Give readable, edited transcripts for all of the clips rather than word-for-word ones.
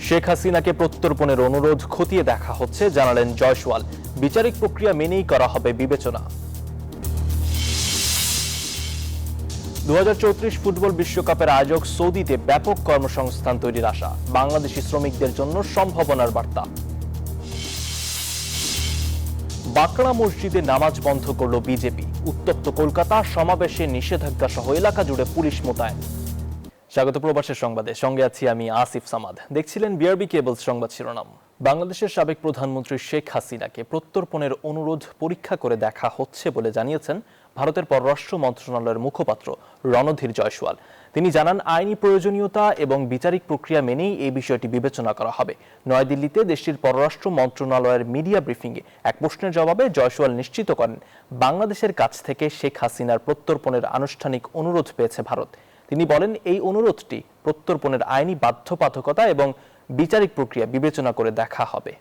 শেখ হাসিনাকে প্রত্যর্পণের অনুরোধ খতিয়ে দেখা হচ্ছে, জানালেন জয়সওয়াল। বিচারিক প্রক্রিয়া মেনেই করা হবে বিবেচনা। 2034 ফুটবল বিশ্বকাপের আয়োজক সৌদিতে ব্যাপক কর্মসংস্থান তৈরির আশা, বাংলাদেশি শ্রমিকদের জন্য সম্ভাবনার বার্তা। বাকড়া মসজিদে নামাজ বন্ধ করল বিজেপি, উত্তপ্ত কলকাতা, সমাবেশে নিষেধাজ্ঞা সহ এলাকা জুড়ে পুলিশ মোতায়েন। স্বাগত প্রবাসের সংবাদে, সঙ্গে আছি আমি আসিফ সামাদ। দেখছিলেন বিআরবি কেবলস সংবাদ শিরোনাম। বাংলাদেশের সাবেক প্রধানমন্ত্রী শেখ হাসিনাকে প্রত্যর্পণের অনুরোধ পরীক্ষা করে দেখা হচ্ছে বলে জানিয়েছেন ভারতের পররাষ্ট্র মন্ত্রণালয়ের মুখপাত্র রণধীর জয়সওয়াল। তিনি জানান, আইনি প্রয়োজনীয়তা এবং বিচারিক প্রক্রিয়া মেনেই এই বিষয়টি বিবেচনা করা হবে। নয়াদিল্লিতে দেশটির পররাষ্ট্র মন্ত্রণালয়ের মিডিয়া ব্রিফিংয়ে এক প্রশ্নের জবাবে জয়সওয়াল নিশ্চিত করেন, বাংলাদেশের কাছ থেকে শেখ হাসিনার প্রত্যর্পণের আনুষ্ঠানিক অনুরোধ পেয়েছে ভারত। তিনি বলেন, এই অনুরোধটি প্রত্যর্পণের আইনি বাধ্যবাধকতা এবং বিচারিক প্রক্রিয়া বিবেচনা করে দেখা হবে।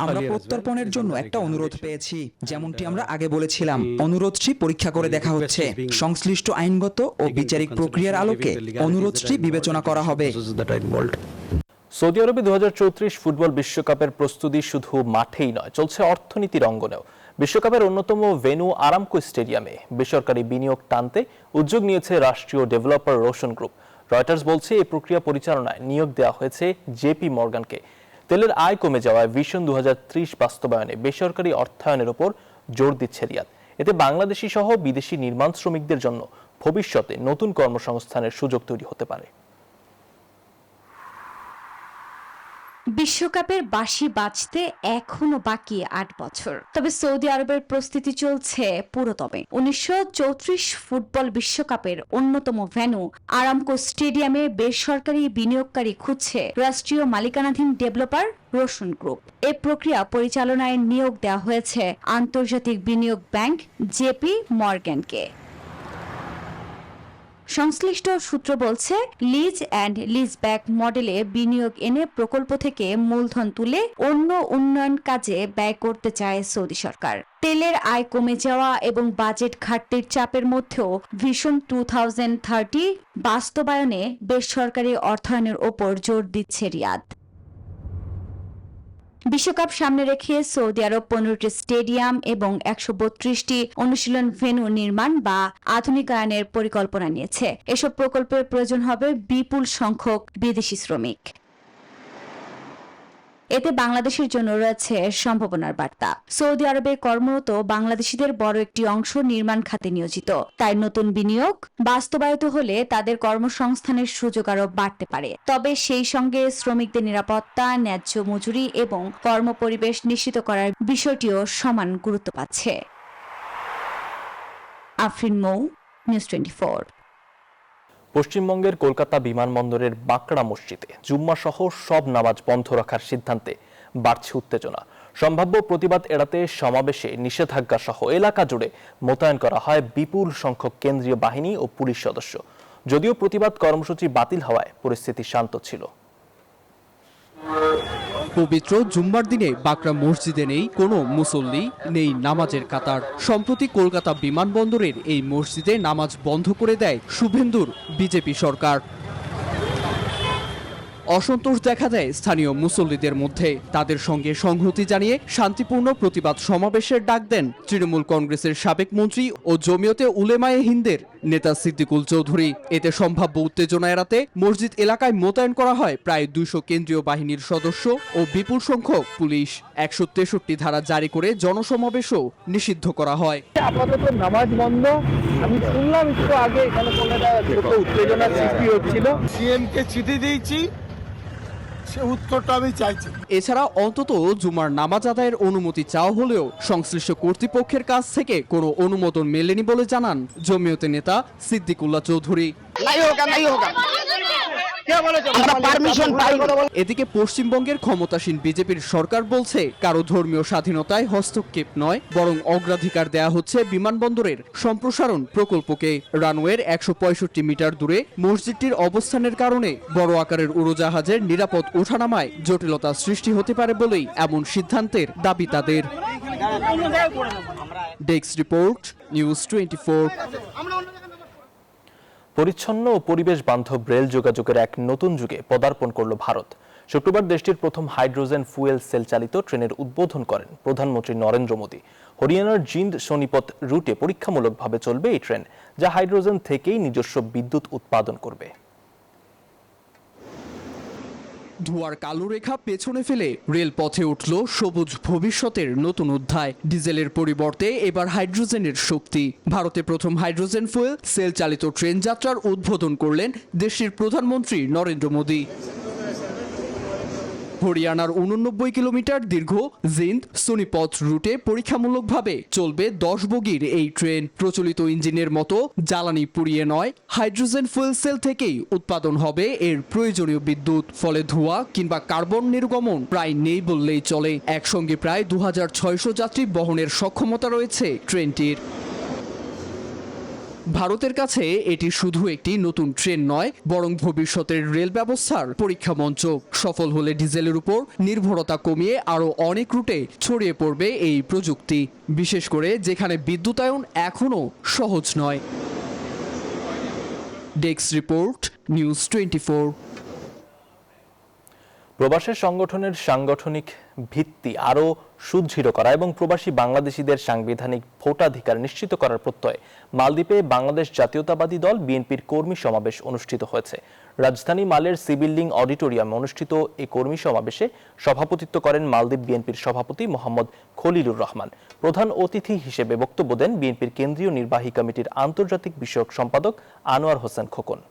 আমরা প্রত্যর্পণের জন্য একটা অনুরোধ পেয়েছি, যেমনটি আমরা আগে বলেছিলাম। অনুরোধটি পরীক্ষা করে দেখা হচ্ছে। সংশ্লিষ্ট আইনগত ও বিচারিক প্রক্রিয়ার আলোকে অনুরোধটি বিবেচনা করা হবে। সৌদি আরবে 2034 ফুটবল বিশ্বকাপের প্রস্তুতি শুধু মাঠেই নয়, চলছে অর্থনীতির অঙ্গনেও। বিশ্বকাপের অন্যতম ভেন্যু আরামকো স্টেডিয়ামে বেসরকারি বিনিয়োগ টানতে উদ্যোগ নিয়েছে রাষ্ট্রীয় ডেভেলপার রোশন গ্রুপ। রয়টার্স বলছে, এই প্রক্রিয়া পরিচালনায় নিয়োগ দেওয়া হয়েছে জেপি মর্গানকে। তেলের আয় কমে যাওয়ায় ভিশন 2030 বাস্তবায়নে বেসরকারি অর্থায়নের উপর জোর দিচ্ছে রিয়াদ। এতে বাংলাদেশি সহ বিদেশি নির্মাণ শ্রমিকদের জন্য ভবিষ্যতে নতুন কর্মসংস্থানের সুযোগ তৈরি হতে পারে। বিশ্বকাপের বাঁশি বাজতে এখনো বাকি 8 বছর, তবে সৌদি আরবের প্রস্তুতি চলছে পুরোদমে। 1934 ফুটবল বিশ্বকাপের অন্যতম ভেন্যু আরামকো স্টেডিয়ামে বেসরকারি বিনিয়োগকারী খুঁজছে রাষ্ট্রীয় মালিকানাধীন ডেভেলপার রোশন গ্রুপ। এ প্রক্রিয়া পরিচালনায় নিয়োগ দেওয়া হয়েছে আন্তর্জাতিক বিনিয়োগ ব্যাংক জেপি মর্গ্যানকে। সংশ্লিষ্ট সূত্র বলছে, লিজ অ্যান্ড লিজ ব্যাক মডেলে বিনিয়োগ এনে প্রকল্প থেকে মূলধন তুলে অন্য উন্নয়ন কাজে ব্যয় করতে চায় সৌদি সরকার। তেলের আয় কমে যাওয়া এবং বাজেট ঘাটতির চাপের মধ্যেও ভিশন 2030 বাস্তবায়নে বেসরকারি অর্থায়নের ওপর জোর দিচ্ছে রিয়াদ। বিশ্বকাপ সামনে রেখে সৌদি আরব 15টি স্টেডিয়াম এবং 132টি অনুশীলন ভেন্যু নির্মাণ বা আধুনিকায়নের পরিকল্পনা নিয়েছে। এসব প্রকল্পের প্রয়োজন হবে বিপুল সংখ্যক বিদেশি শ্রমিক। এতে বাংলাদেশের জন্য রয়েছে সম্ভাবনার বার্তা। সৌদি আরবে কর্মরত বাংলাদেশিদের বড় একটি অংশ নির্মাণ খাতে নিয়োজিত। তাই নতুন বিনিয়োগ বাস্তবায়িত হলে তাদের কর্মসংস্থানের সুযোগ আরও বাড়তে পারে। তবে সেই সঙ্গে শ্রমিকদের নিরাপত্তা, ন্যায্য মজুরি এবং কর্মপরিবেশ নিশ্চিত করার বিষয়টিও সমান গুরুত্ব পাচ্ছে। আফরিন মৌ, নিউজ 24। পশ্চিমবঙ্গের কলকাতা বিমানবন্দরের বাকড়া মসজিদে জুম্মা সহ সব নামাজ বন্ধ রাখার সিদ্ধান্তে বাড়ছে উত্তেজনা। সম্ভাব্য প্রতিবাদ এড়াতে সমাবেশে নিষেধাজ্ঞা সহ এলাকা জুড়ে মোতায়েন করা হয় বিপুল সংখ্যক কেন্দ্রীয় বাহিনী ও পুলিশ সদস্য। যদিও প্রতিবাদ কর্মসূচি বাতিল হওয়ায় পরিস্থিতি শান্ত ছিল। পবিত্র জুম্মার দিনে বাকড়া মসজিদে নেই কোনো মুসল্লি, নেই নামাজের কাতার। সম্প্রতি কলকাতা বিমানবন্দরের এই মসজিদে নামাজ বন্ধ করে দেয় শুভেন্দুর বিজেপি সরকার। অসন্তোষ দেখা দেয় স্থানীয় মুসল্লিদের মধ্যে। তাদের সঙ্গে সংহতি জানিয়ে শান্তিপূর্ণ প্রতিবাদ সমাবেশের ডাক দেন তৃণমূল কংগ্রেসের সাবেক মন্ত্রী ও জমিয়তে উলেমায়ে হিন্দের নেতা সিদ্দিকুল চৌধুরী। এতে সম্ভাব্য উত্তেজনা এড়াতে মসজিদ এলাকায় মোতায়েন করা হয় প্রায় 200 কেন্দ্রীয় বাহিনীর সদস্য ও বিপুল সংখ্যক পুলিশ। 163 ধারা জারি করে জনসমাবেশও নিষিদ্ধ করা হয়। আপাতত নামাজ বন্ধ। আমি শুনলাম একটু আগে এখানে উত্তেজনার সৃষ্টি হচ্ছিল। সিএমকে চিঠি দিয়েছি, উত্তরটা আমি চাইছি। এছাড়া অন্তত জুমার নামাজ আদায়ের অনুমতি চাওয়া হলেও সংশ্লিষ্ট কর্তৃপক্ষের কাছ থেকে কোনো অনুমোদন মেলেনি বলে জানান জমিয়তের নেতা সিদ্দিকুল্লাহ চৌধুরী। এদিকে পশ্চিমবঙ্গের ক্ষমতাসীন বিজেপির সরকার বলছে, কারো ধর্মীয় স্বাধীনতায় হস্তক্ষেপ নয়, বরং অগ্রাধিকার দেয়া হচ্ছে বিমানবন্দরের সম্প্রসারণ প্রকল্পকে। রানওয়ের 165 মিটার দূরে মসজিদটির অবস্থানের কারণে বড় আকারের উড়োজাহাজের নিরাপদ ওঠানামায় জটিলতা সৃষ্টি হতে পারে বলেই এমন সিদ্ধান্তের দাবি তাদের। Desk report, news 24। পরিচ্ছন্ন ও পরিবেশ বান্ধব রেল যোগাযোগের এক নতুন যুগে পদার্পণ করল ভারত। শুক্রবার দেশটির প্রথম হাইড্রোজেন ফুয়েল সেল চালিত ট্রেনের উদ্বোধন করেন প্রধানমন্ত্রী নরেন্দ্র মোদী। হরিয়ানার জিন্দ সোনিপত রুটে পরীক্ষামূলকভাবে চলবে এই ট্রেন, যা হাইড্রোজেন থেকেই নিজস্ব বিদ্যুৎ উৎপাদন করবে। ধোঁয়ার কালো রেখা পেছনে ফেলে রেলপথে উঠল সবুজ ভবিষ্যতের নতুন অধ্যায়। ডিজেলের পরিবর্তে এবার হাইড্রোজেনের শক্তি। ভারতে প্রথম হাইড্রোজেন ফুয়েল সেল চালিত ট্রেন যাত্রার উদ্বোধন করলেন দেশটির প্রধানমন্ত্রী নরেন্দ্র মোদী। হরিয়ানার 89 কিলোমিটার দীর্ঘ জিন্দ সোনিপত রুটে পরীক্ষামূলকভাবে চলবে 10 বগির এই ট্রেন। প্রচলিত ইঞ্জিনের মতো জ্বালানি পুড়িয়ে নয়, হাইড্রোজেন ফুয়েল সেল থেকেই উৎপাদন হবে এর প্রয়োজনীয় বিদ্যুৎ। ফলে ধোঁয়া কিংবা কার্বন নির্গমন প্রায় নেই বললেই চলে। একসঙ্গে প্রায় 2600 যাত্রী বহনের সক্ষমতা রয়েছে ট্রেনটির। ভারতের কাছে এটি শুধু একটি নতুন ট্রেন নয়, বরং ভবিষ্যতের রেল ব্যবস্থার পরীক্ষা মঞ্চ। সফল হলে ডিজেলের উপর নির্ভরতা কমিয়ে আরও অনেক রুটে ছড়িয়ে পড়বে এই প্রযুক্তি, বিশেষ করে যেখানে বিদ্যুতায়ন এখনও সহজ নয়। Desk report, news 24। প্রবাসী সংগঠনের সাংগঠনিক ভিত্তি আরও সুদৃঢ় করা এবং প্রবাসী বাংলাদেশিদের সাংবিধানিক ভোটাধিকার নিশ্চিত করার প্রত্যয়ে মালদ্বীপে বাংলাদেশ জাতীয়তাবাদী দল বিএনপির কর্মী সমাবেশ অনুষ্ঠিত হয়েছে। রাজধানী মালের সিভিল অডিটোরিয়ামে অনুষ্ঠিত এই কর্মী সমাবেশে সভাপতিত্ব করেন মালদ্বীপ বিএনপির সভাপতি মোহাম্মদ খলিলুর রহমান। প্রধান অতিথি হিসেবে বক্তব্য দেন বিএনপির কেন্দ্রীয় নির্বাহী কমিটির আন্তর্জাতিক বিষয়ক সম্পাদক আনোয়ার হোসেন খোকন।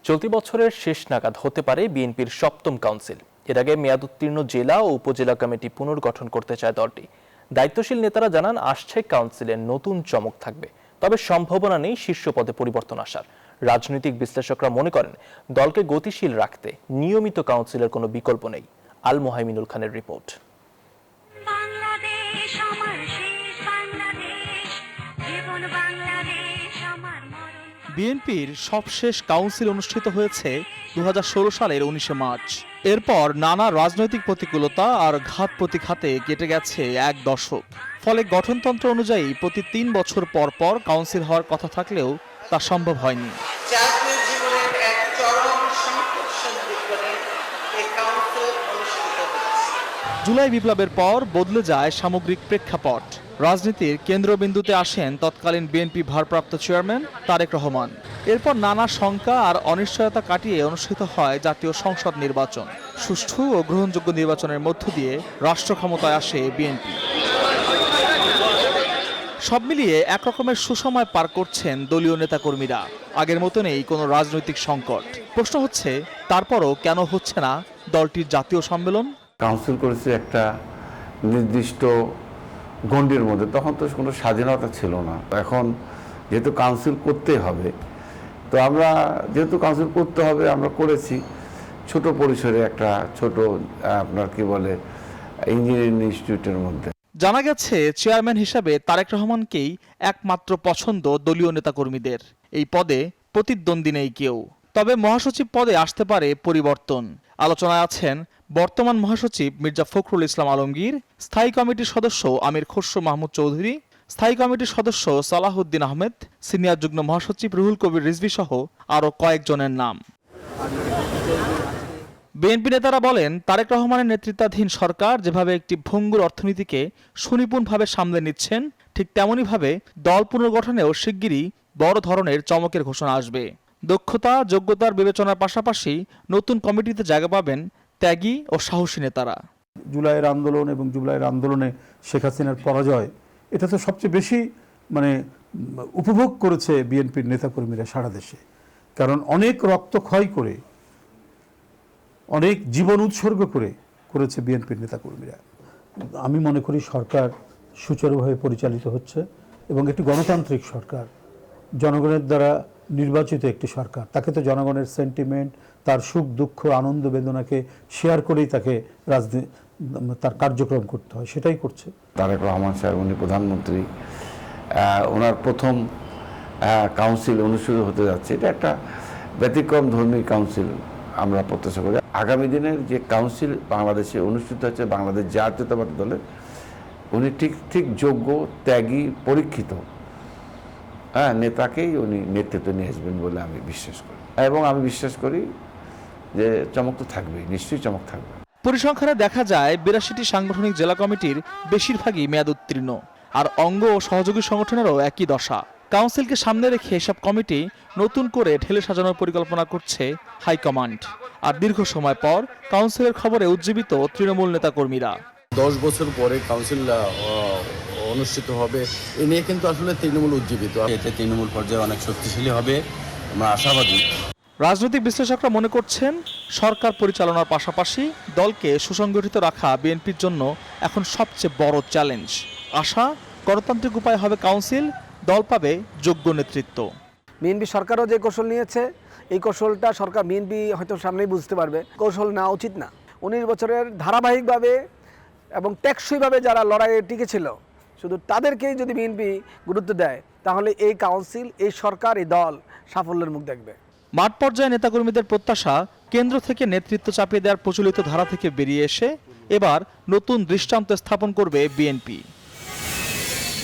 চলতি বছরের শেষ নাগাদ হতে পারে বিএনপির সপ্তম কাউন্সিল। এর আগে মেয়াদ উত্তীর্ণ জেলা ও উপজেলা কমিটি পুনর্গঠন করতে চায় দলটি। দায়িত্বশীল নেতারা জানান, আসছে কাউন্সিলে নতুন চমক থাকবে, তবে সম্ভাবনা নেই শীর্ষ পদে পরিবর্তন আসার। রাজনৈতিক বিশ্লেষকরা মনে করেন, দলকে গতিশীল রাখতে নিয়মিত কাউন্সিলের কোনো বিকল্প নেই। আল মোহাইমিনুল খানের রিপোর্ট। বিএনপির সবশেষ কাউন্সিল অনুষ্ঠিত হয়েছে 2016 সালের 19 মার্চ। এরপর নানা রাজনৈতিক প্রতিকূলতা আর ঘাত প্রতিঘাতে কেটে গেছে এক দশক। ফলে গঠনতন্ত্র অনুযায়ী প্রতি 3 বছর পর পর কাউন্সিল হওয়ার কথা থাকলেও তা সম্ভব হয়নি। জুলাই বিপ্লবের পর বদলে যায় সামগ্রিক প্রেক্ষাপট। রাজনীতির কেন্দ্রবিন্দুতে আসেন তৎকালীন বিএনপি ভারপ্রাপ্ত চেয়ারম্যান তারেক রহমান। এরপর নানা শঙ্কা আর অনিশ্চয়তা কাটিয়ে অনুষ্ঠিত হয় জাতীয় সংসদ নির্বাচন। সুষ্ঠু ও গ্রহণযোগ্য নির্বাচনের মধ্য দিয়ে রাষ্ট্র ক্ষমতায় আসে বিএনপি। সব মিলিয়ে একরকমের সুসময় পার করছেন দলীয় নেতাকর্মীরা। আগের মতো নেই কোনো রাজনৈতিক সংকট। প্রশ্ন হচ্ছে, তারপরও কেন হচ্ছে না দলটির জাতীয় সম্মেলন? কাউন্সিল করেছে একটা নির্দিষ্ট গণ্ডির মধ্যে, তখন তো কোনো স্বাধীনতা ছিল না। এখন যেহেতু কাউন্সিল করতে হবে, তো আমরা যেহেতু কাউন্সিল করতে হবে আমরা করেছি ছোট পরিসরে একটা ছোট আপনার কি বলে ইঞ্জিনিয়ারিং ইনস্টিটিউটের মধ্যে। জানা গেছে, চেয়ারম্যান হিসেবে তারেক রহমানকেই একমাত্র পছন্দ দলীয় নেতাকর্মীদের। এই পদে প্রতিদ্বন্দ্বী নেই কেউ। তবে মহাসচিব পদে আসতে পারে পরিবর্তন। আলোচনায় আছেন বর্তমান মহাসচিব মির্জা ফখরুল ইসলাম আলমগীর, স্থায়ী কমিটির সদস্য আমির খসরু মাহমুদ চৌধুরী, স্থায়ী কমিটির সদস্য সালাহউদ্দিন আহমেদ, সিনিয়র যুগ্ম মহাসচিব রুহুল কবির রিজভী সহ আরও কয়েকজনের নাম। বিএনপি নেতারা বলেন, তারেক রহমানের নেতৃত্বাধীন সরকার যেভাবে একটি ভঙ্গুর অর্থনীতিকে সুনিপুণভাবে সামলে নিচ্ছেন, ঠিক তেমনইভাবে দল পুনর্গঠনেও শিগগিরই বড় ধরনের চমকের ঘোষণা আসবে। দক্ষতা যোগ্যতার বিবেচনার পাশাপাশি নতুন কমিটিতে জায়গা পাবেন ত্যাগী ও সাহসী নেতারা। জুলাইয়ের আন্দোলন এবং জুলাইয়ের আন্দোলনে শেখ হাসিনার পরাজয়, এটা তো সবচেয়ে বেশি উপভোগ করেছে বিএনপির নেতাকর্মীরা সারা দেশে। কারণ অনেক রক্তক্ষয় করে, অনেক জীবন উৎসর্গ করেছে বিএনপির নেতাকর্মীরা। আমি মনে করি সরকার সুচারুভাবে পরিচালিত হচ্ছে এবং একটি গণতান্ত্রিক সরকার, জনগণের দ্বারা নির্বাচিত একটি সরকার। তাকে তো জনগণের সেন্টিমেন্ট, তার সুখ দুঃখ আনন্দ বেদনাকে শেয়ার করেই তাকে তার কার্যক্রম করতে হয়, সেটাই করছে। তারেক রহমান সাহেব উনি প্রধানমন্ত্রী, ওনার প্রথম কাউন্সিল অনুষ্ঠিত হতে যাচ্ছে। এটা একটা ব্যতিক্রম ধর্মী কাউন্সিল আমরা প্রত্যাশা করি। আগামী দিনের যে কাউন্সিল বাংলাদেশে অনুষ্ঠিত হচ্ছে বাংলাদেশ জাতীয়তাবাদী দলের, উনি ঠিক যোগ্য, ত্যাগী, পরীক্ষিত নেতাকেই উনি নেতৃত্ব নিয়ে আসবেন বলে আমি বিশ্বাস করি, এবং আমি বিশ্বাস করি যে চমক তো থাকবেই, নিশ্চয়ই চমক থাকবে। পরিসংখ্যানে দেখা যায় 82টি সাংগঠনিক জেলা কমিটির বেশিরভাগই মেয়াদ উত্তীর্ণ, আর অঙ্গ ও সহযোগী সংগঠনেরও একই দশা। কাউন্সিলকে সামনে রেখে এসব কমিটি নতুন করে ঢেলে সাজানোর পরিকল্পনা করছে হাইকমান্ড। আর দীর্ঘ সময় পর কাউন্সিলের খবরে উজ্জীবিত তৃণমূল নেতাকর্মীরা। 10 বছর পরে কাউন্সিল অনুষ্ঠিত হবে, এ নিয়ে কিন্তু আসলে তৃণমূল উজ্জীবিত। এতে তৃণমূল পর্যায়ে অনেক শক্তিশালী হবে, আমরা আশাবাদী। রাজনৈতিক বিশ্লেষকরা মনে করছেন, সরকার পরিচালনার পাশাপাশি দলকে সুসংগঠিত রাখা বিএনপির জন্য এখন সবচেয়ে বড় চ্যালেঞ্জ। আশা, গণতান্ত্রিক উপায় হবে কাউন্সিল, দল পাবে যোগ্য নেতৃত্ব। বিএনপি সরকারও যে কৌশল নিয়েছে, এই কৌশলটা সরকার বিএনপি হয়তো সামনেই বুঝতে পারবে কৌশল নেওয়া উচিত না। 19 বছরের ধারাবাহিকভাবে এবং টেকসইভাবে যারা লড়াইয়ে টিকেছিল, শুধু তাদেরকেই যদি বিএনপি গুরুত্ব দেয়, তাহলে এই কাউন্সিল, এই সরকার, এই দল সাফল্যের মুখ দেখবে। মাঠ পর্যায়ে নেতাকর্মীদের প্রত্যাশা, কেন্দ্র থেকে নেতৃত্ব চাপিয়ে দেওয়ার প্রচলিত ধারা থেকে বেরিয়ে এসে এবার নতুন দৃষ্টান্ত স্থাপন করবে বিএনপি।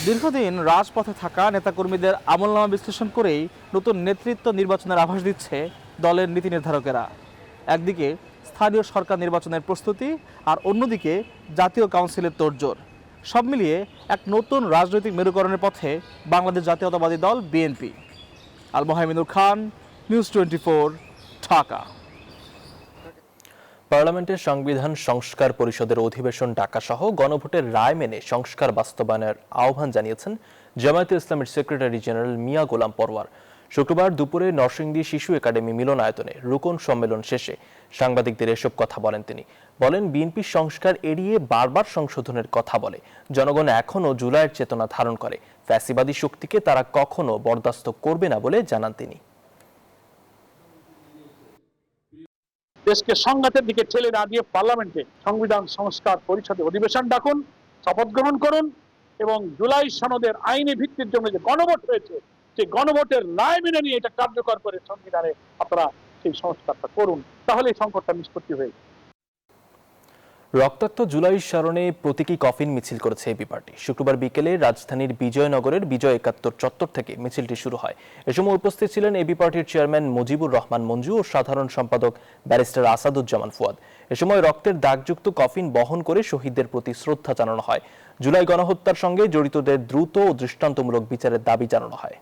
দীর্ঘদিন রাজপথে থাকা নেতাকর্মীদের আমলনামা বিশ্লেষণ করেই নতুন নেতৃত্ব নির্বাচনের আভাস দিচ্ছে দলের নীতি নির্ধারকেরা। একদিকে স্থানীয় সরকার নির্বাচনের প্রস্তুতি, আর অন্যদিকে জাতীয় কাউন্সিলের তোড়জোড়। সব মিলিয়ে এক নতুন রাজনৈতিক মেরুকরণের পথে বাংলাদেশ জাতীয়তাবাদী দল বিএনপি। আল মোহাইমিনুর খান, নিউজ 24, ঢাকা। পার্লামেন্টের সংবিধান সংস্কার পরিষদের অধিবেশন ডাকাসহ গণভোটের রায় মেনে সংস্কার বাস্তবায়নের আহ্বান জানিয়েছেন জামায়াতে ইসলামের সেক্রেটারি জেনারেল মিয়া গোলাম পরওয়ার। শুক্রবার দুপুরে নরসিংদী শিশু একাডেমি মিলনায়তনে রুকন সম্মেলন শেষে সাংবাদিকদের এসব কথা বলেন তিনি। বলেন, বিএনপি সংস্কার এড়িয়ে বারবার সংশোধনের কথা বলে, জনগণ এখনও জুলাইয়ের চেতনা ধারণ করে, ফ্যাসিবাদী শক্তিকে তারা কখনো বরদাস্ত করবে না বলে জানান তিনি। দেশকে সংঘাতের দিকে ঠেলে না দিয়ে পার্লামেন্টে সংবিধান সংস্কার পরিষদে অধিবেশন ডাকুন, শপথ গ্রহণ করুন, এবং জুলাই সনদের আইনি ভিত্তির জন্য যে গণভোট হয়েছে, সেই গণভোটের রায় মেনে নিয়ে এটা কার্যকর করে সংবিধানে আপনারা সেই সংস্কারটা করুন, তাহলে এই সংকটটা নিষ্পত্তি হয়ে যাবে। রক্তাক্ত জুলাই স্মরণে প্রতীকী কফিন মিছিল করেছে এবি পার্টি। শুক্রবার বিকেলে রাজধানীর বিজয়নগরের বিজয় 71 চত্বর থেকে মিছিলটি শুরু হয়। এ সময় উপস্থিত ছিলেন এবি পার্টির চেয়ারম্যান মুজিবুর রহমান মঞ্জু ও সাধারণ সম্পাদক ব্যারিস্টার আসাদুজ্জামান ফুয়াদ। এ সময় রক্তের দাগযুক্ত কফিন বহন করে শহীদদের প্রতি শ্রদ্ধা জানানো হয়। জুলাই গণহত্যার সঙ্গে জড়িতদের দ্রুত ও দৃষ্টান্তমূলক বিচারের দাবি জানানো হয়।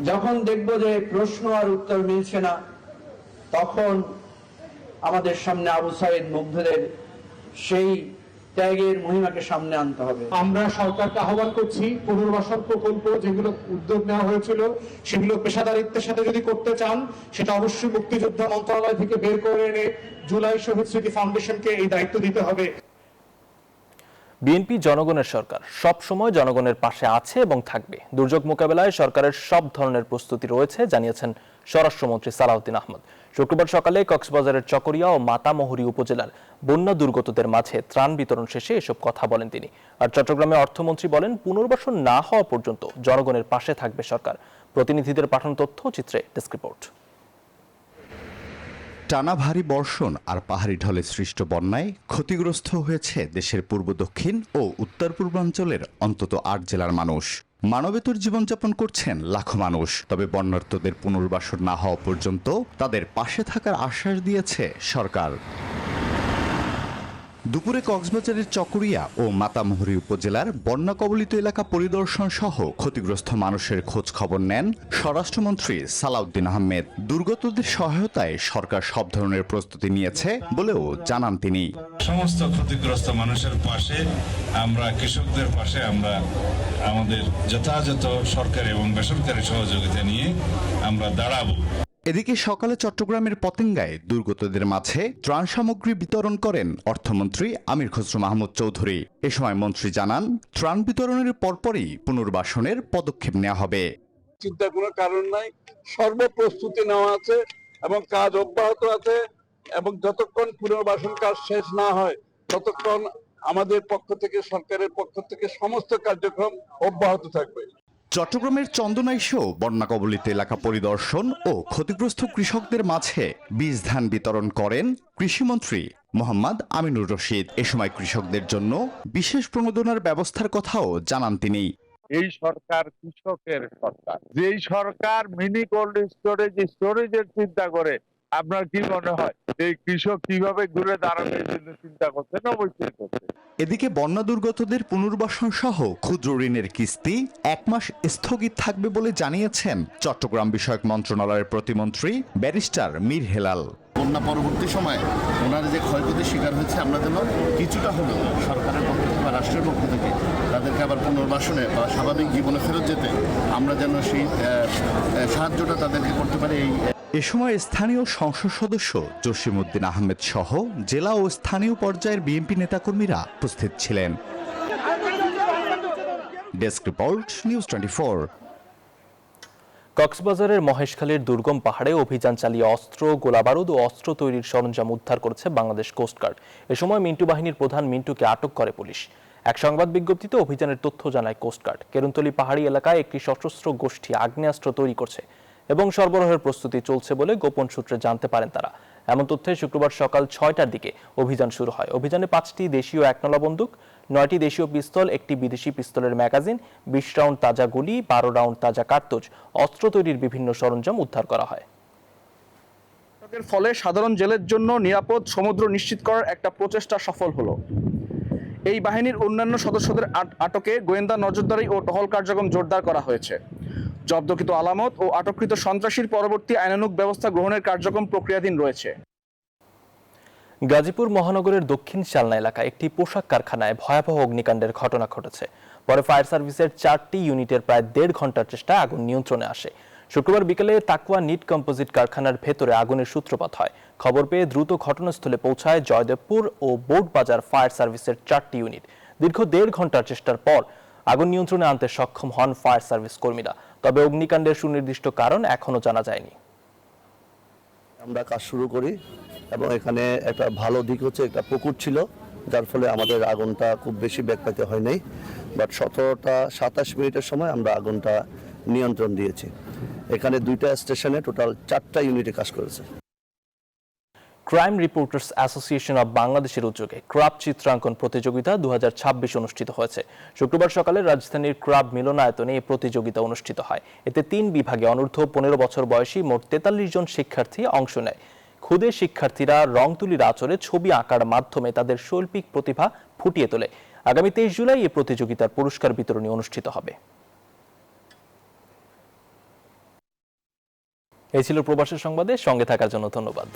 যখন দেখব যে প্রশ্ন আর উত্তর মিলছে না, তখন আমাদের সামনে আবু সাইদ মুগ্ধদের সেই ত্যাগের মহিমাকে সামনে আনতে হবে। আমরা সরকারকে আহ্বান করছি, পুনর্বাসন প্রকল্প যেগুলো উদ্যোগ নেওয়া হয়েছিল সেগুলো পেশাদারিত্বের সাথে যদি করতে চান, সেটা অবশ্যই মুক্তিযোদ্ধা মন্ত্রণালয় থেকে বের করে এনে জুলাই শহীদ স্মৃতি ফাউন্ডেশনকে এই দায়িত্ব দিতে হবে। বিএনপি জনগণের সরকার, সব সময় জনগণের পাশে আছে এবং থাকবে। দুর্যোগ মোকাবেলায় সরকারের সব ধরনের প্রস্তুতি রয়েছে জানিয়েছেন স্বরাষ্ট্রমন্ত্রী সালাউদ্দিন আহমদ। শুক্রবার সকালে কক্সবাজারের চকরিয়া ও মাতামুহুরী উপজেলার বন্যা দুর্গতদের মাঝে ত্রাণ বিতরণ শেষে এসব কথা বলেন তিনি। আর চট্টগ্রামে অর্থমন্ত্রী বলেন, পুনর্বাসন না হওয়া পর্যন্ত জনগণের পাশে থাকবে সরকার। প্রতিনিধিদের পাঠানো তথ্য চিত্রে ডেস্ক রিপোর্ট। টানা ভারী বর্ষণ আর পাহাড়ি ঢলে সৃষ্ট বন্যায় ক্ষতিগ্রস্ত হয়েছে দেশের পূর্ব, দক্ষিণ ও উত্তর পূর্বাঞ্চলের অন্তত 8 জেলার মানুষ। মানবেতর জীবনযাপন করছেন লাখো মানুষ। তবে বন্যার্তদের পুনর্বাসন না হওয়া পর্যন্ত তাদের পাশে থাকার আশ্বাস দিয়েছে সরকার। দুপুরে কক্সবাজারের চকরিয়া ও মাতামুহুরী উপজেলার বন্যা কবলিত এলাকা পরিদর্শন সহ ক্ষতিগ্রস্ত মানুষের খোঁজ খবর নেন স্বরাষ্ট্রমন্ত্রী সালাউদ্দিন আহমেদ। দুর্গতদের সহায়তায় সরকার সব ধরনের প্রস্তুতি নিয়েছে বলেও জানান তিনি। সমস্ত ক্ষতিগ্রস্ত মানুষের পাশে আমরা, কৃষকদের পাশে আমরা আমাদের যথাযথ সরকারি এবং বেসরকারি সহযোগিতা নিয়ে আমরা দাঁড়াবো। এদিকে সকালে চট্টগ্রামের পতেঙ্গায় দুর্গতদের মাঝে ত্রাণ সামগ্রী বিতরণ করেন অর্থমন্ত্রী আমির খসরু মাহমুদ চৌধুরী। এ সময় মন্ত্রী জানান, ত্রাণ বিতরণের পরপরই পুনর্বাসনের পদক্ষেপ নেওয়া হবে। চিন্তার কোনো কারণ নাই, সর্বপ্রস্তুতি নেওয়া আছে এবং কাজ অব্যাহত আছে। এবং যতক্ষণ পুনর্বাসন কাজ শেষ না হয় ততক্ষণ আমাদের পক্ষ থেকে, সরকারের পক্ষ থেকে সমস্ত কার্যক্রম অব্যাহত থাকবে। চট্টগ্রামের চন্দনাইশেও বন্যা কবলিত এলাকা পরিদর্শন ও ক্ষতিগ্রস্ত কৃষকদের মাঝে বীজ ধান বিতরণ করেন কৃষিমন্ত্রী মোহাম্মদ আমিনুর রশিদ। এ সময় কৃষকদের জন্য বিশেষ প্রণোদনার ব্যবস্থার কথাও জানান তিনি। এই সরকার কৃষকের সরকার, যেই সরকার মিনি কোল্ড স্টোরেজের চিন্তা করে, আপনার কি মনে হয় এই কৃষক কিভাবে ঘুরে দাঁড়ানোর জন্য চিন্তা করছে? অবশ্যই করছে। এদিকে বন্যা দুর্গতদের পুনর্বাসন সহ ক্ষুদ্র ঋণের কিস্তি 1 মাস স্থগিত থাকবে বলে জানিয়েছেন চট্টগ্রাম বিষয়ক মন্ত্রণালয়ের প্রতিমন্ত্রী ব্যারিস্টার মীর হেলাল। বন্যা পরবর্তী সময়ে ওনারা যে ক্ষয়ক্ষতির শিকার হয়েছে, আমরা যেন কিছুটা হলেও সরকারের পক্ষ থেকে বা রাষ্ট্রের পক্ষ থেকে তাদেরকে আবার পুনর্বাসনে বা স্বাভাবিক জীবনে ফেরত যেতে আমরা যেন সেই সাহায্যটা তাদেরকে করতে পারি। এ সময় স্থানীয় সংসদ সদস্য জসিমউদ্দিন আহমেদ সহ জেলা ও স্থানীয় পর্যায়ের বিএনপি নেতাকর্মীরা উপস্থিত ছিলেন। Desk report, news 24। কক্সবাজারের মহেশখালীর দুর্গম পাহাড়ে অভিযান চালিয়ে অস্ত্র, গোলাবারুদ ও অস্ত্র তৈরির সরঞ্জাম উদ্ধার করেছে বাংলাদেশ কোস্টগার্ড। এ সময় মিন্টু বাহিনীর প্রধান মিন্টুকে আটক করে পুলিশ। এক সংবাদ বিজ্ঞপ্তিতে অভিযানের তথ্য জানায় কোস্টগার্ড। কেরুন্তলি পাহাড়ি এলাকায় একটি সশস্ত্র গোষ্ঠী আগ্নেয়াস্ত্র তৈরি করছে এবং সরবরাহের প্রস্তুতি চলছে বলে গোপন সূত্রে জানতে পারেন তারা। এমন তথ্যে শুক্রবার সকাল 6টার দিকে অভিযান শুরু হয়। অভিযানে 5টি দেশীয় 1নলা বন্দুক, 9টি দেশীয় পিস্তল, একটি বিদেশি পিস্তলের ম্যাগাজিন, 20 রাউন্ড তাজা গুলি, 12 রাউন্ড তাজা কার্তুজ, অস্ত্র তৈরির বিভিন্ন সরঞ্জাম উদ্ধার করা হয়। এর ফলে সাধারণ জেলের জন্য নিরাপদ সমুদ্র নিশ্চিত করার একটা প্রচেষ্টা সফল হলো। এই বাহিনীর অন্যান্য সদস্যদের আটকে গোয়েন্দা নজরদারি ও টহল কার্যক্রম জোরদার করা হয়েছে। জব্দকৃত আলামত ও আটককৃত সন্ত্রাসীর পরবর্তী আইনানুগ ব্যবস্থা গ্রহণের কার্যক্রম প্রক্রিয়াধীন রয়েছে। গাজীপুর মহানগরের দক্ষিণ শালনা এলাকায় একটি পোশাক কারখানায় ভয়াবহ অগ্নিকাণ্ডের ঘটনা ঘটেছে। পরে ফায়ার সার্ভিসের 4টি ইউনিটের প্রায় 1.5 ঘন্টার চেষ্টায় আগুন নিয়ন্ত্রণে আসে। শুক্রবার বিকেলে তাকুয়া নিট কম্পোজিট কারখানার ভেতরে আগুনের সূত্রপাত হয়। খবর পেয়ে দ্রুত ঘটনাস্থলে পৌঁছায় জয়দেবপুর ও বোর্ডবাজার ফায়ার সার্ভিসের 4টি ইউনিট। দীর্ঘ 1.5 ঘন্টার চেষ্টার পর আগুন নিয়ন্ত্রণে আনতে সক্ষম হন ফায়ার সার্ভিস কর্মীরা। তবে অগ্নিকাণ্ডের সুনির্দিষ্ট কারণ এখনো জানা যায়নি। আমরা কাজ শুরু করি এবং এখানে একটা ভালো দিক হচ্ছে একটা পুকুর ছিল, যার ফলে আমাদের আগুনটা খুব বেশি বেগ পেতে হয় নাই। বাট 17টা 27 মিনিটের সময় আমরা আগুনটা নিয়ন্ত্রণ দিয়েছি। এখানে 2টা স্টেশনে টোটাল 4টা ইউনিটে কাজ করেছে। ক্রাইম রিপোর্টার্স অ্যাসোসিয়েশন অব বাংলাদেশের উদ্যোগে ক্রাব চিত্রাঙ্কন প্রতিযোগিতা 2026 অনুষ্ঠিত হয়েছে। শুক্রবার সকালে রাজধানীর ক্রাব মিলনায়তনে এই প্রতিযোগিতা অনুষ্ঠিত হয়। এতে 3 বিভাগে অনূর্ধ্ব 15 বছর বয়সী মোট 43 জন শিক্ষার্থী অংশ নেয়। খুদে শিক্ষার্থীরা রং তুলির আঁচড়ে ছবি আঁকার মাধ্যমে তাদের শৈল্পিক প্রতিভা ফুটিয়ে তোলে। আগামী 23 জুলাই এই প্রতিযোগিতার পুরস্কার বিতরণী অনুষ্ঠিত হবে। এই ছিল প্রবাসের সংবাদে সঙ্গে থাকার জন্য ধন্যবাদ।